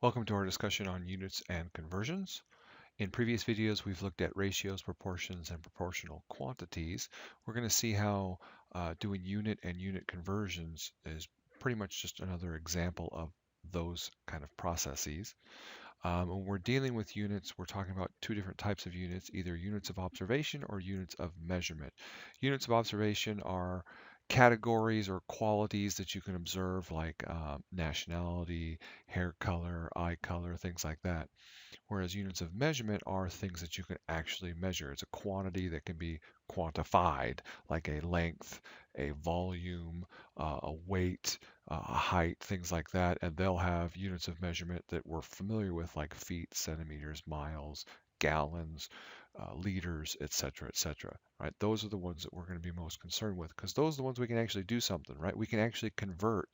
Welcome to our discussion on units and conversions. In previous videos, we've looked at ratios, proportions, and proportional quantities. We're going to see how doing unit and unit conversions is pretty much just another example of those kind of processes. When we're dealing with units, we're talking about two different types of units, either units of observation or units of measurement. Units of observation are categories or qualities that you can observe, like nationality, hair color, eye color, things like that. Whereas units of measurement are things that you can actually measure. It's a quantity that can be quantified, like a length, a volume, a weight, a height, things like that. And they'll have units of measurement that we're familiar with, like feet, centimeters, miles, gallons, liters, etc., etc. Right? Those are the ones that we're going to be most concerned with because those are the ones we can actually do something, right? We can actually convert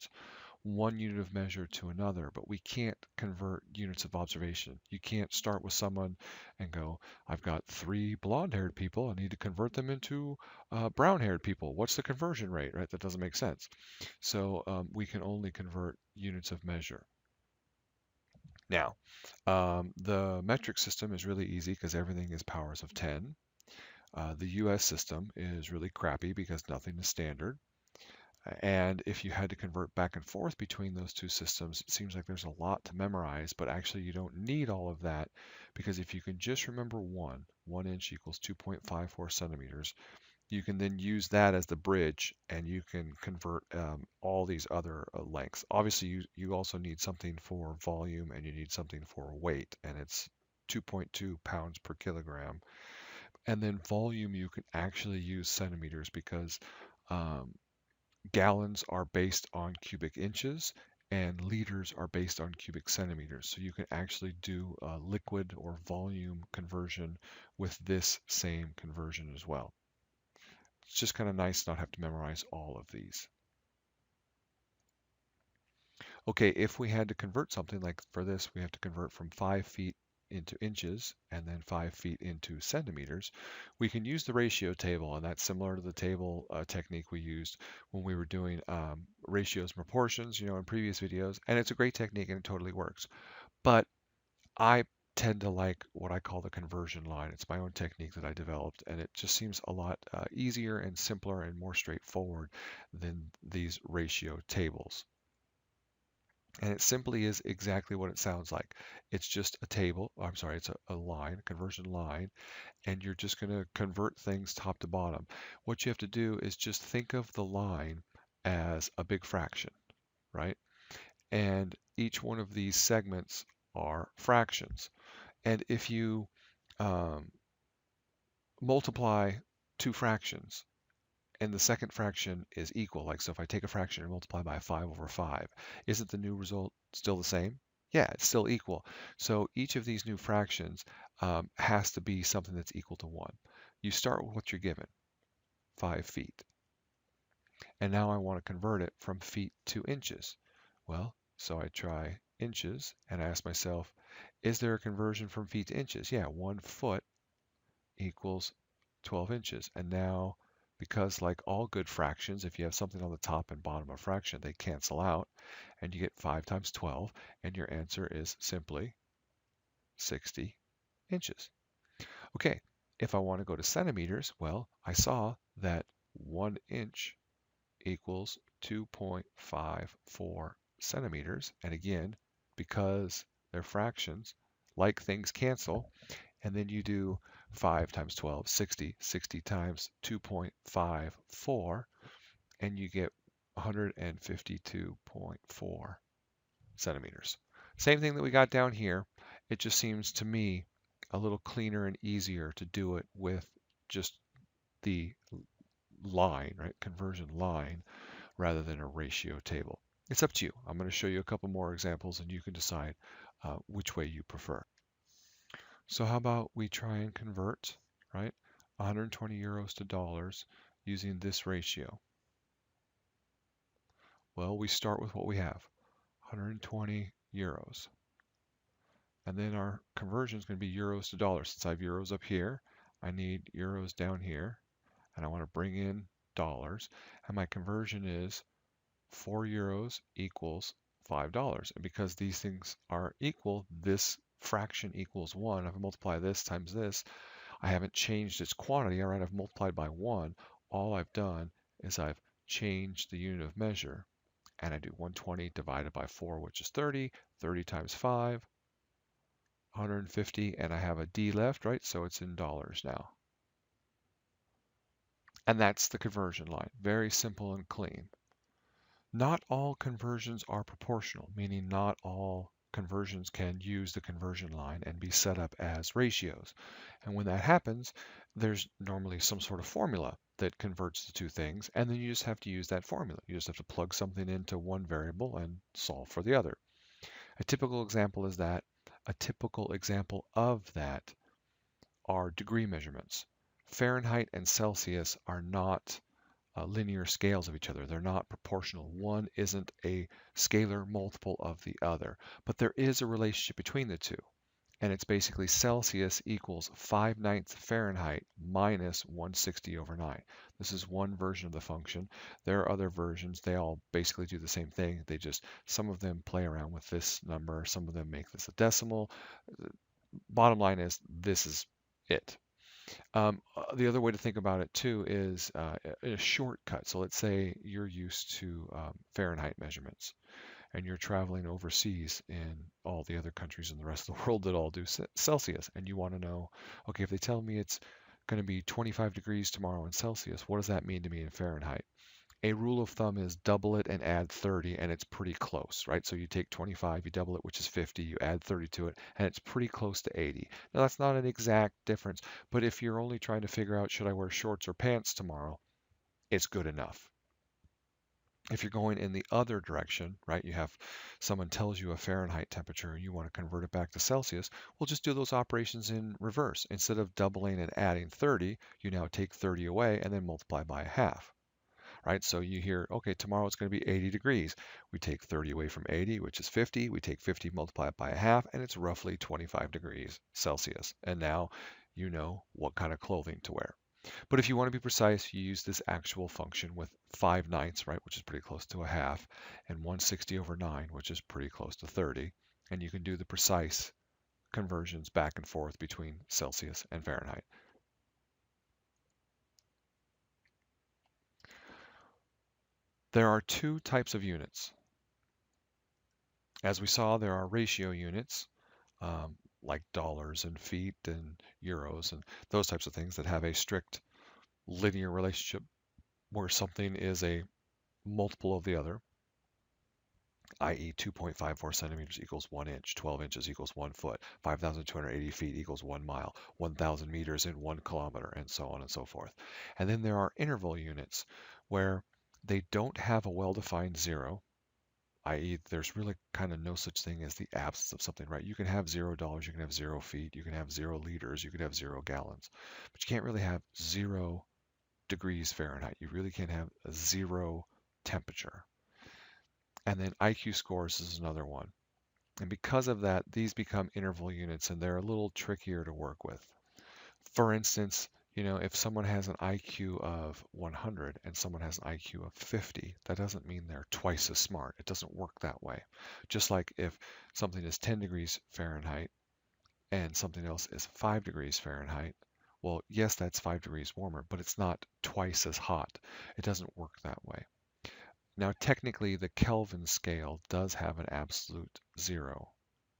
one unit of measure to another, but we can't convert units of observation. You can't start with someone and go, I've got 3 blonde-haired people. I need to convert them into brown-haired people. What's the conversion rate, right? That doesn't make sense. So we can only convert units of measure. Now, the metric system is really easy because everything is powers of 10. The US system is really crappy because nothing is standard. And if you had to convert back and forth between those two systems, it seems like there's a lot to memorize, but actually you don't need all of that because if you can just remember 1 inch equals 2.54 centimeters, you can then use that as the bridge and you can convert all these other lengths. Obviously, you also need something for volume and you need something for weight, and it's 2.2 pounds per kilogram. And then volume, you can actually use centimeters because um, gallons are based on cubic inches and liters are based on cubic centimeters. So you can actually do a liquid or volume conversion with this same conversion as well. It's just kind of nice not have to memorize all of these. Okay, if we had to convert something like for this, we have to convert from 5 feet into inches and then 5 feet into centimeters. We can use the ratio table, and that's similar to the table technique we used when we were doing ratios and proportions, in previous videos. And it's a great technique and it totally works. But I tend to like what I call the conversion line. It's my own technique that I developed, and it just seems a lot easier and simpler and more straightforward than these ratio tables. And it simply is exactly what it sounds like. It's just a table, I'm sorry, it's a line, a conversion line, and you're just going to convert things top to bottom. What you have to do is just think of the line as a big fraction, right? And each one of these segments are fractions. And if you um, multiply two fractions, and the second fraction is equal. Like, so if I take a fraction and multiply by 5 over 5, isn't the new result still the same? Yeah, it's still equal. So each of these new fractions has to be something that's equal to 1. You start with what you're given, 5 feet. And now I want to convert it from feet to inches. Well, so I try inches and I ask myself, is there a conversion from feet to inches? Yeah, 1 foot equals 12 inches. And now, because like all good fractions, if you have something on the top and bottom of a fraction, they cancel out, and you get 5 times 12, and your answer is simply 60 inches. Okay, if I want to go to centimeters, well, I saw that 1 inch equals 2.54 centimeters. And again, because they're fractions, like things cancel, and then you do 5 times 12, 60, 60 times 2.54, and you get 152.4 centimeters. Same thing that we got down here. It just seems to me a little cleaner and easier to do it with just the line, right? Conversion line rather than a ratio table. It's up to you. I'm going to show you a couple more examples and you can decide which way you prefer. So how about we try and convert, right, 120 euros to dollars using this ratio? Well, we start with what we have, 120 euros. And then our conversion is going to be euros to dollars. Since I have euros up here, I need euros down here, and I want to bring in dollars. And my conversion is 4 euros equals $5. And because these things are equal, this fraction equals 1. If I multiply this times this, I haven't changed its quantity. All right, I've multiplied by 1. All I've done is I've changed the unit of measure. And I do 120 divided by 4, which is 30. 30 times 5, 150. And I have a D left, right? So it's in dollars now. And that's the conversion line. Very simple and clean. Not all conversions are proportional, meaning not all conversions can use the conversion line and be set up as ratios. And when that happens, there's normally some sort of formula that converts the two things, and then you just have to use that formula. You just have to plug something into one variable and solve for the other. A typical example is that. A typical example of that are degree measurements. Fahrenheit and Celsius are not linear scales of each other. They're not proportional. One isn't a scalar multiple of the other, but there is a relationship between the two. And it's basically Celsius equals 5/9 Fahrenheit minus 160 over 9. This is one version of the function. There are other versions. They all basically do the same thing. Some of them play around with this number. Some of them make this a decimal. Bottom line is, this is it. The other way to think about it too is a shortcut. So let's say you're used to Fahrenheit measurements and you're traveling overseas in all the other countries in the rest of the world that all do Celsius. And you want to know, okay, if they tell me it's going to be 25 degrees tomorrow in Celsius, what does that mean to me in Fahrenheit? A rule of thumb is double it and add 30, and it's pretty close, right? So you take 25, you double it, which is 50, you add 30 to it, and it's pretty close to 80. Now, that's not an exact difference, but if you're only trying to figure out, should I wear shorts or pants tomorrow, it's good enough. If you're going in the other direction, right, you have someone tells you a Fahrenheit temperature and you want to convert it back to Celsius, we'll just do those operations in reverse. Instead of doubling and adding 30, you now take 30 away and then multiply by a half. Right? So you hear, okay, tomorrow it's going to be 80 degrees. We take 30 away from 80, which is 50. We take 50, multiply it by a half, and it's roughly 25 degrees Celsius. And now you know what kind of clothing to wear. But if you want to be precise, you use this actual function with 5/9, right, which is pretty close to a half, and 160 over 9, which is pretty close to 30. And you can do the precise conversions back and forth between Celsius and Fahrenheit. There are two types of units. As we saw, there are ratio units, like dollars and feet and euros and those types of things that have a strict linear relationship where something is a multiple of the other, i.e. 2.54 centimeters equals 1 inch, 12 inches equals 1 foot, 5,280 feet equals 1 mile, 1,000 meters in 1 kilometer, and so on and so forth. And then there are interval units where they don't have a well-defined zero, i.e. there's really kind of no such thing as the absence of something, right? You can have $0, you can have 0 feet, you can have 0 liters, you can have 0 gallons, but you can't really have 0 degrees Fahrenheit. You really can't have a 0 temperature. And then IQ scores is another one. And because of that, these become interval units and they're a little trickier to work with. For instance, if someone has an IQ of 100 and someone has an IQ of 50, that doesn't mean they're twice as smart. It doesn't work that way. Just like if something is 10 degrees Fahrenheit and something else is 5 degrees Fahrenheit, well, yes, that's 5 degrees warmer, but it's not twice as hot. It doesn't work that way. Now, technically, the Kelvin scale does have an absolute zero,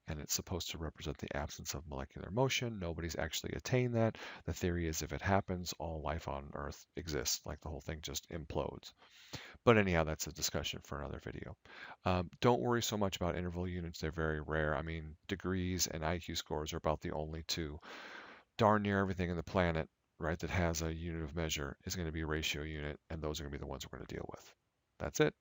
and it's supposed to represent the absence of molecular motion. Nobody's actually attained that. The theory is if it happens, all life on Earth exists, like the whole thing just implodes. But anyhow, that's a discussion for another video. Don't worry so much about interval units. They're very rare. I mean, degrees and IQ scores are about the only two. Darn near everything in the planet, right, that has a unit of measure is going to be a ratio unit, and those are going to be the ones we're going to deal with. That's it.